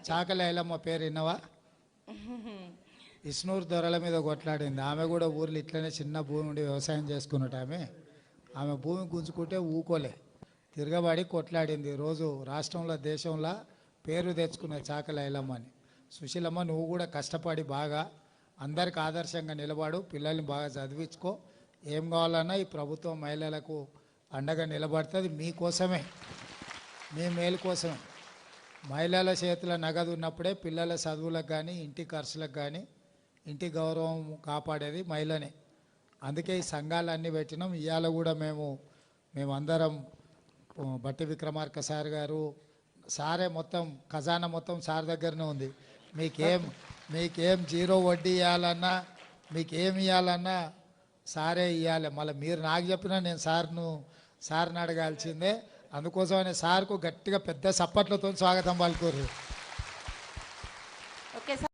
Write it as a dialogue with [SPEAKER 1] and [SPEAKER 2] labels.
[SPEAKER 1] చాకలి ఐలమ్మ పేరు విన్నవా? ఇస్నూరు దొరల మీద కొట్లాడింది. ఆమె కూడా ఊర్లో ఇట్లనే చిన్న భూమి ఉండి వ్యవసాయం చేసుకున్నట్టు ఆమె భూమి గుంజుకుంటే ఊకోలే, తిరగబడి కొట్లాడింది. రోజు రాష్ట్రంలో దేశంలో పేరు తెచ్చుకున్న చాకలి ఐలమ్మ అని. సుశీలమ్మ, నువ్వు కూడా కష్టపడి బాగా అందరికి ఆదర్శంగా నిలబడు, పిల్లల్ని బాగా చదివించుకో. ఏం కావాలన్నా ఈ ప్రభుత్వం మహిళలకు అండగా నిలబడుతుంది. మీకోసమే, మీ మేలు కోసమే. మహిళల చేతుల నగదు ఉన్నప్పుడే పిల్లల చదువులకు కానీ ఇంటి ఖర్చులకు కానీ ఇంటి గౌరవం కాపాడేది మహిళనే. అందుకే ఈ సంఘాలన్నీ పెట్టినాం. ఇవాళ కూడా మేమందరం బట్టి విక్రమార్క సార్ గారు సారే మొత్తం ఖజానా మొత్తం సార్ దగ్గరనే ఉంది. మీకేం జీరో వడ్డీ ఇవ్వాలన్నా, మీకేమి ఇవ్వాలన్నా సారే ఇవ్వాలి. మళ్ళీ మీరు నాకు చెప్పినా నేను సార్ని అడగాల్సిందే. అందుకోసమనే సార్కు గట్టిగా పెద్ద సప్పట్లతో స్వాగతం పలుకుర్రు.